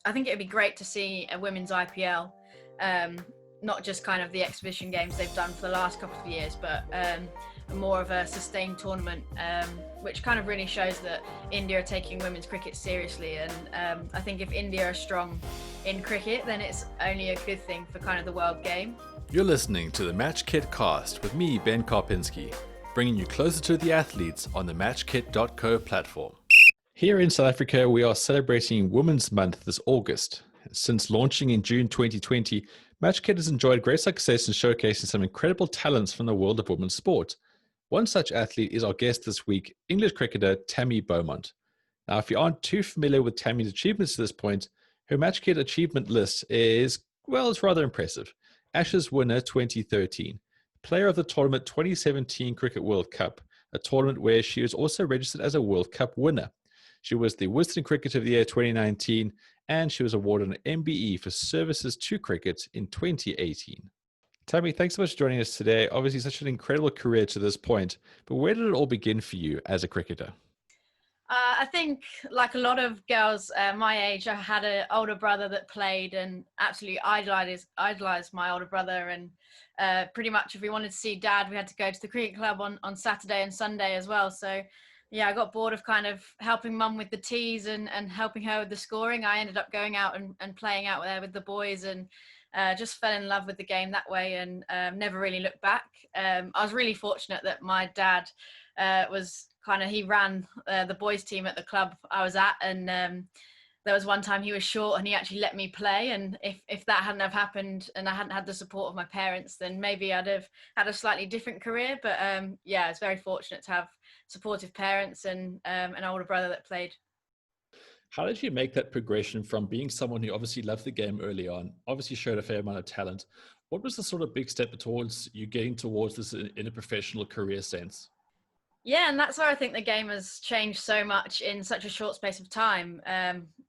I think it'd be great to see a women's IPL, not just kind of the exhibition games they've done for the last couple of years, but more of a sustained tournament, which kind of really shows that India are taking women's cricket seriously. And I think if India are strong in cricket, then it's only a good thing for kind of the world game. You're listening to the MatchKitCast with me, Ben Karpinski, bringing you closer to the athletes on the MatchKit.co platform. Here in South Africa, we are celebrating Women's Month this August. Since launching in June 2020, MatchKit has enjoyed great success in showcasing some incredible talents from the world of women's sport. One such athlete is our guest this week, English cricketer Tammy Beaumont. Now, if you aren't too familiar with Tammy's achievements to this point, her MatchKit achievement list is, well, it's rather impressive. Ashes winner 2013, player of the tournament 2017 Cricket World Cup, a tournament where she was also registered as a World Cup winner. She was the Wisden Cricketer of the Year 2019, and she was awarded an MBE for services to cricket in 2018. Tammy, thanks so much for joining us today. Obviously, such an incredible career to this point, but where did it all begin for you as a cricketer? I think, like a lot of girls my age, I had an older brother that played and absolutely idolized my older brother. And pretty much if we wanted to see dad, we had to go to the cricket club on Saturday and Sunday as well. So yeah, I got bored of kind of helping mum with the teas and helping her with the scoring. I ended up going out and playing out there with the boys and just fell in love with the game that way and never really looked back. I was really fortunate that my dad he ran the boys team at the club I was at, and there was one time he was short and he actually let me play, and if that hadn't have happened and I hadn't had the support of my parents, then maybe I'd have had a slightly different career. But yeah, I was very fortunate to have supportive parents and an older brother that played. How did you make that progression from being someone who obviously loved the game early on, obviously showed a fair amount of talent? What was the sort of big step towards you getting towards this in a professional career sense? Yeah, and that's where I think the game has changed so much in such a short space of time.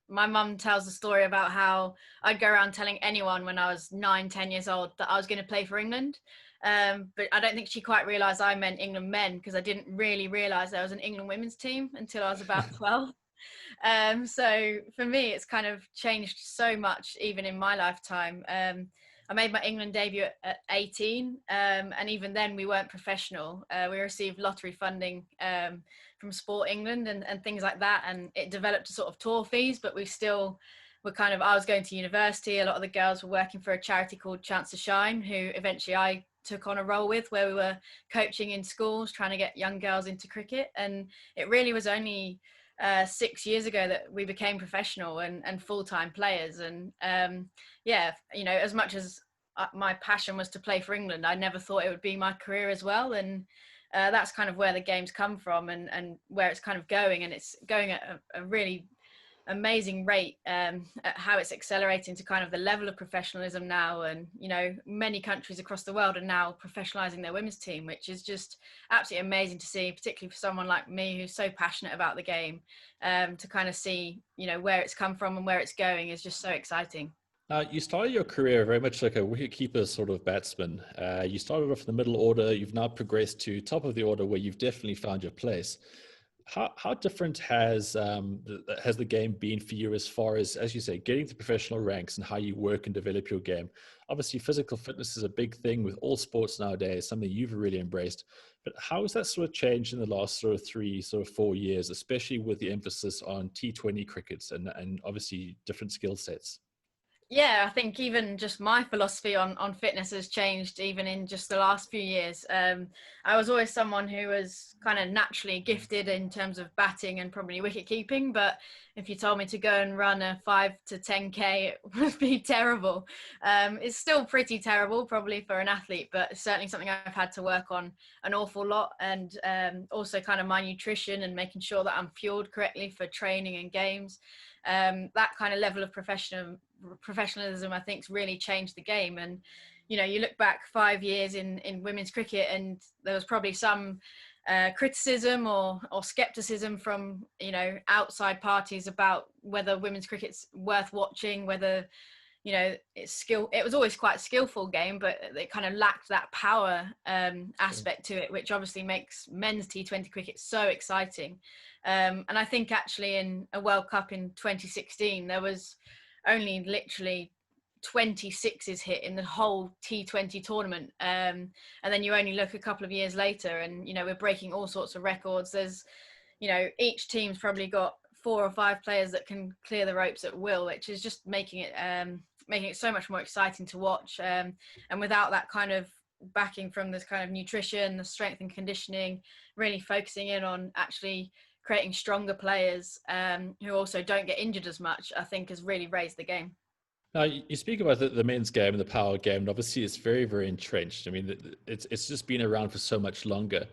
My mum tells the story about how I'd go around telling anyone when I was 9, 10 years old that I was going to play for England. But I don't think she quite realised I meant England men, because I didn't really realise there was an England women's team until I was about 12. So for me, it's kind of changed so much, even in my lifetime. I made my England debut at 18, and even then we weren't professional. We received lottery funding from Sport England and things like that, and it developed to sort of tour fees, but we still were I was going to university. A lot of the girls were working for a charity called Chance to Shine, who eventually I took on a role with, where we were coaching in schools, trying to get young girls into cricket. And it really was only 6 years ago that we became professional and full-time players. And yeah, as much as my passion was to play for England, I never thought it would be my career as well. And that's kind of where the game's come from and where it's kind of going. And it's going at a really amazing rate, at how it's accelerating to kind of the level of professionalism now. And many countries across the world are now professionalizing their women's team, which is just absolutely amazing to see, particularly for someone like me who's so passionate about the game. To kind of see where it's come from and where it's going is just so exciting. You started your career very much like a wicketkeeper sort of batsman. You started off in the middle order. You've now progressed to top of the order, where you've definitely found your place. How different has the game been for you as far as you say, getting to professional ranks and how you work and develop your game? Obviously, physical fitness is a big thing with all sports nowadays, something you've really embraced. But how has that sort of changed in the last 4 years, especially with the emphasis on T20 crickets and obviously different skill sets? Yeah, I think even just my philosophy on fitness has changed even in just the last few years. I was always someone who was kind of naturally gifted in terms of batting and probably wicket keeping, but if you told me to go and run a 5 to 10K, it would be terrible. It's still pretty terrible probably for an athlete, but it's certainly something I've had to work on an awful lot. And also kind of my nutrition and making sure that I'm fueled correctly for training and games. That kind of level of professionalism, I think, has really changed the game. And you look back 5 years in women's cricket, and there was probably some criticism or skepticism from outside parties about whether women's cricket's worth watching, whether it was always quite a skillful game, but it kind of lacked that power aspect to it, which obviously makes men's T20 cricket so exciting. And I think actually in a World Cup in 2016, there was only literally 26 hit in the whole T20 tournament. And then you only look a couple of years later and, we're breaking all sorts of records. There's, each team's probably got 4 or 5 players that can clear the ropes at will, which is just making it so much more exciting to watch. And without that kind of backing from this kind of nutrition, the strength and conditioning, really focusing in on actually creating stronger players who also don't get injured as much, I think has really raised the game. Now, you speak about the men's game and the power game, and obviously it's very, very entrenched. I mean, it's just been around for so much longer.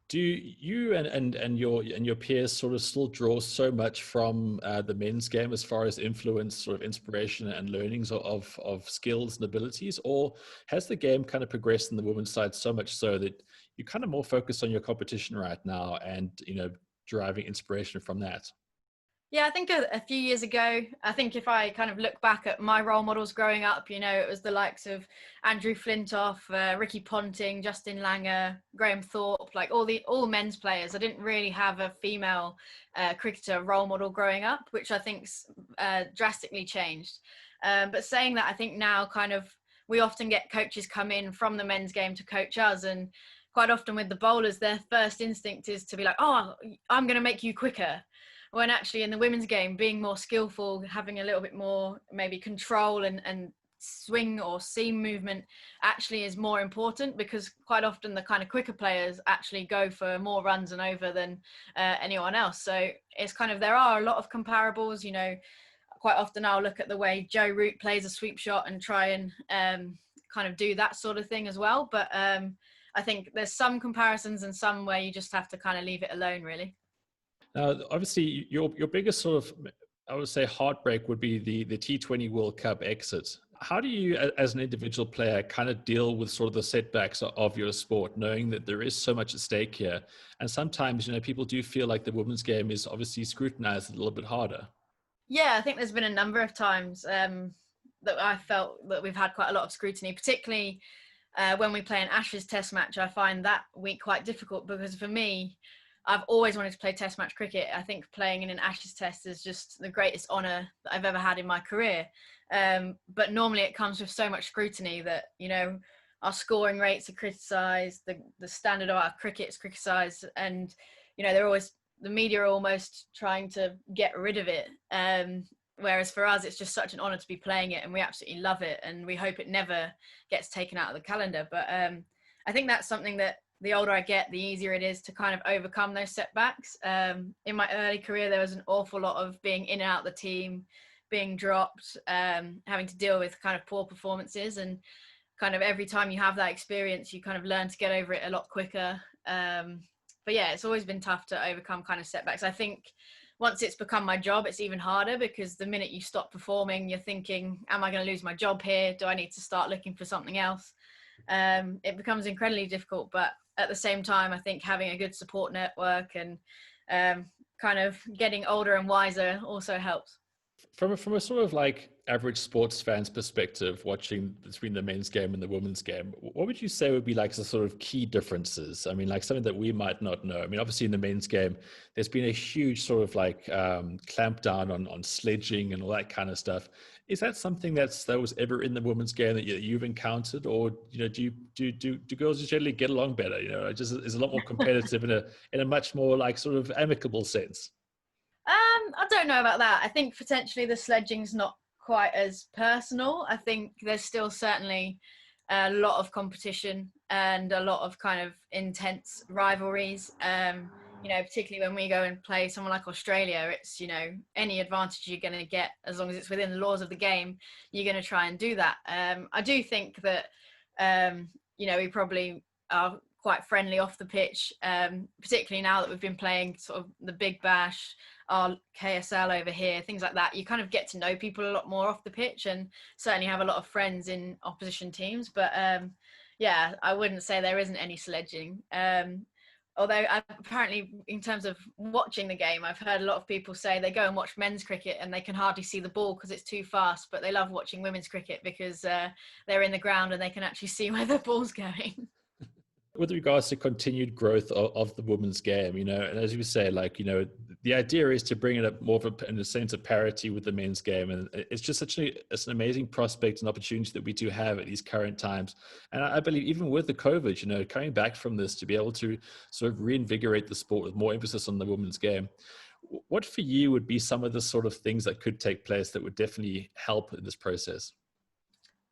Do you and your peers sort of still draw so much from the men's game as far as influence, sort of inspiration and learnings of skills and abilities, or has the game kind of progressed in the women's side so much so that you're kind of more focused on your competition right now and deriving inspiration from that? Yeah, I think a few years ago, I think if I kind of look back at my role models growing up, it was the likes of Andrew Flintoff, Ricky Ponting, Justin Langer, Graham Thorpe, like all men's players. I didn't really have a female cricketer role model growing up, which I think's drastically changed. But saying that, I think now kind of we often get coaches come in from the men's game to coach us, and quite often with the bowlers, their first instinct is to be like, "Oh, I'm going to make you quicker." When actually in the women's game, being more skillful, having a little bit more maybe control and swing or seam movement actually is more important, because quite often the kind of quicker players actually go for more runs and over than anyone else. So it's kind of, there are a lot of comparables, quite often I'll look at the way Joe Root plays a sweep shot and try and kind of do that sort of thing as well. But I think there's some comparisons and some where you just have to kind of leave it alone, really. Now, obviously, your biggest sort of, I would say, heartbreak would be the T20 World Cup exit. How do you, as an individual player, kind of deal with sort of the setbacks of your sport, knowing that there is so much at stake here? And sometimes, people do feel like the women's game is obviously scrutinized a little bit harder. Yeah, I think there's been a number of times that I felt that we've had quite a lot of scrutiny, particularly when we play an Ashes Test match. I find that week quite difficult because for me, I've always wanted to play Test match cricket. I think playing in an Ashes Test is just the greatest honour that I've ever had in my career. But normally it comes with so much scrutiny that, our scoring rates are criticised, the standard of our cricket is criticised, and, they're always, the media are almost trying to get rid of it. Whereas for us, it's just such an honour to be playing it, and we absolutely love it, and we hope it never gets taken out of the calendar. But I think that's something that the older I get, the easier it is to kind of overcome those setbacks. In my early career, there was an awful lot of being in and out of the team, being dropped, having to deal with kind of poor performances. And kind of every time you have that experience, you kind of learn to get over it a lot quicker. But yeah, it's always been tough to overcome kind of setbacks. I think once it's become my job, it's even harder, because the minute you stop performing, you're thinking, am I going to lose my job here? Do I need to start looking for something else? It becomes incredibly difficult, but at the same time, I think having a good support network and kind of getting older and wiser also helps. From a sort of like average sports fan's perspective, watching between the men's game and the women's game, what would you say would be like the sort of key differences? I mean, like something that we might not know. I mean, obviously in the men's game, there's been a huge sort of like clamp down on sledging and all that kind of stuff. Is that something that was ever in the women's game that you've encountered, or do girls generally get along better? It just is a lot more competitive in a much more like sort of amicable sense. I don't know about that. I think potentially the sledging's not quite as personal. I think there's still certainly a lot of competition and a lot of kind of intense rivalries. Particularly when we go and play someone like Australia, it's, any advantage you're going to get, as long as it's within the laws of the game, you're going to try and do that. I do think that, we probably are quite friendly off the pitch, particularly now that we've been playing sort of the Big Bash, our KSL over here, things like that. You kind of get to know people a lot more off the pitch, and certainly have a lot of friends in opposition teams. But yeah, I wouldn't say there isn't any sledging. Although apparently in terms of watching the game, I've heard a lot of people say they go and watch men's cricket and they can hardly see the ball because it's too fast, but they love watching women's cricket because they're in the ground and they can actually see where the ball's going. With regards to continued growth of the women's game, and as you say, like, the idea is to bring it up more of in a sense of parity with the men's game, and it's just it's an amazing prospect and opportunity that we do have at these current times. And I believe even with the COVID, coming back from this to be able to sort of reinvigorate the sport with more emphasis on the women's game. What for you would be some of the sort of things that could take place that would definitely help in this process?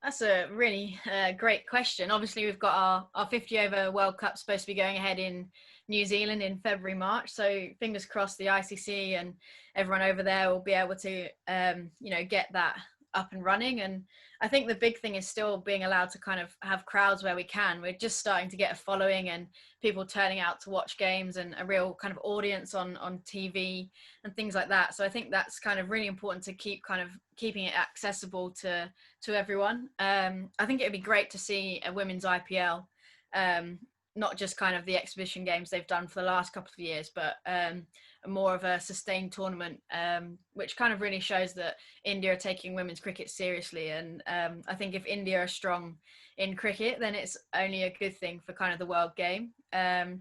That's a really great question. Obviously, we've got our 50 over World Cup supposed to be going ahead in New Zealand in February, March. So fingers crossed the ICC and everyone over there will be able to, get that up and running. And I think the big thing is still being allowed to kind of have crowds where we can. We're just starting to get a following and people turning out to watch games and a real kind of audience on TV and things like that. So I think that's kind of really important to keeping it accessible to everyone. I think it'd be great to see a women's IPL, not just kind of the exhibition games they've done for the last couple of years, but more of a sustained tournament, which kind of really shows that India are taking women's cricket seriously. And I think if India are strong in cricket, then it's only a good thing for kind of the world game. I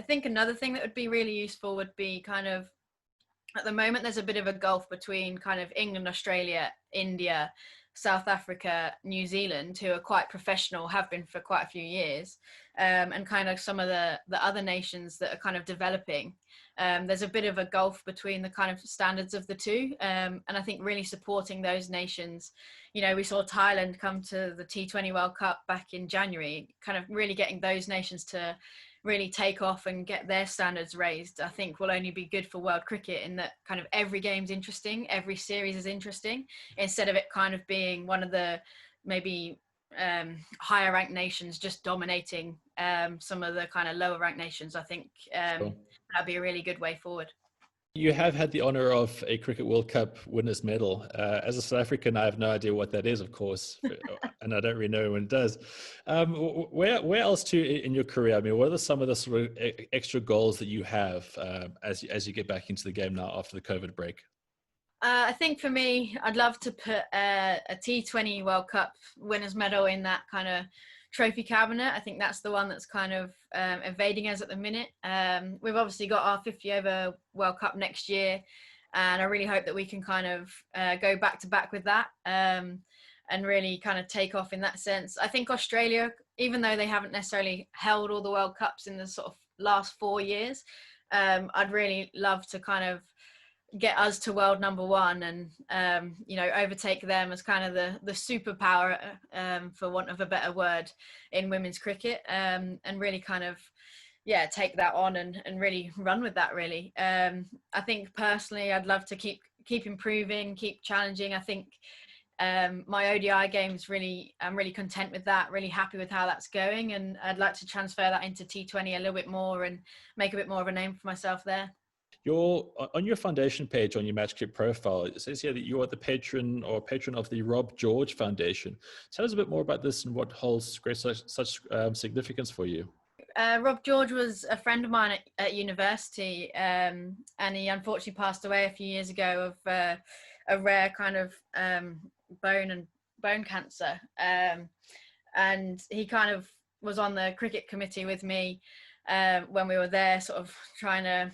think another thing that would be really useful would be kind of, at the moment, there's a bit of a gulf between kind of England, Australia, India, South Africa, New Zealand, who are quite professional, have been for quite a few years, and kind of some of the other nations that are kind of developing. There's a bit of a gulf between the kind of standards of the two, and I think really supporting those nations. We saw Thailand come to the T20 World Cup back in January, kind of really getting those nations to really take off and get their standards raised, I think will only be good for world cricket, in that kind of every game's interesting, every series is interesting, instead of it kind of being one of the maybe higher ranked nations just dominating some of the kind of lower ranked nations. I think Sure. that'd be a really good way forward. You have had the honor of a Cricket World Cup winners medal. As a South African, I have no idea what that is, of course, and I don't really know when it does. Where else too in your career? I mean, what are some of the sort of extra goals that you have as you get back into the game now after the COVID break? I think for me, I'd love to put a T20 World Cup winners medal in that kind of trophy cabinet. I think that's the one that's kind of evading us at the minute. We've obviously got our 50 over World Cup next year, and I really hope that we can kind of go back to back with that and really kind of take off in that sense. I think Australia, even though they haven't necessarily held all the World Cups in the sort of last 4 years, I'd really love to kind of get us to world number one and overtake them as kind of the superpower, for want of a better word, in women's cricket, and really kind of take that on and really run with that, really. I think personally I'd love to keep improving, keep challenging. I think my ODI game's I'm really content with that, really happy with how that's going, and I'd like to transfer that into T20 a little bit more and make a bit more of a name for myself there. On your foundation page on your MatchKit profile, it says here that you are the patron of the Rob George Foundation. Tell us a bit more about this and what holds such significance for you. Rob George was a friend of mine at university, and he unfortunately passed away a few years ago of a rare kind of bone cancer. And he kind of was on the cricket committee with me when we were there, sort of trying to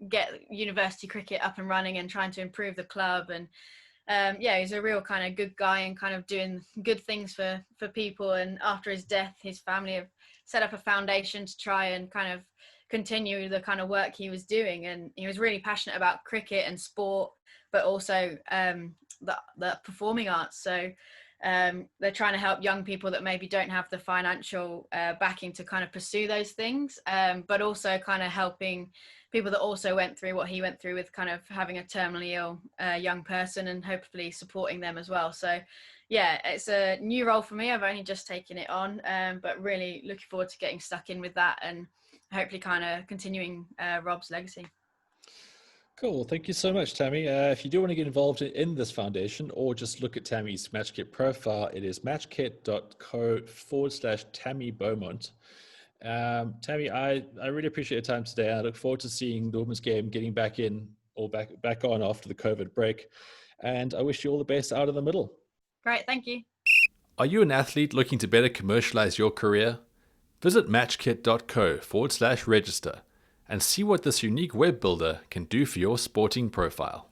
get university cricket up and running and trying to improve the club. And he's a real kind of good guy and kind of doing good things for people. And after his death, his family have set up a foundation to try and kind of continue the kind of work he was doing. And he was really passionate about cricket and sport, but also the performing arts. So they're trying to help young people that maybe don't have the financial backing to kind of pursue those things, but also kind of helping people that also went through what he went through with kind of having a terminally ill young person, and hopefully supporting them as well. So it's a new role for me. I've only just taken it on, but really looking forward to getting stuck in with that and hopefully kind of continuing Rob's legacy. Cool. Thank you so much, Tammy. If you do want to get involved in this foundation or just look at Tammy's MatchKit profile, it is matchkit.co/Tammy Beaumont. Tammy, I really appreciate your time today. I look forward to seeing the women's game getting back on after the COVID break. And I wish you all the best out of the middle. Great. Thank you. Are you an athlete looking to better commercialize your career? Visit matchkit.co/register and see what this unique web builder can do for your sporting profile.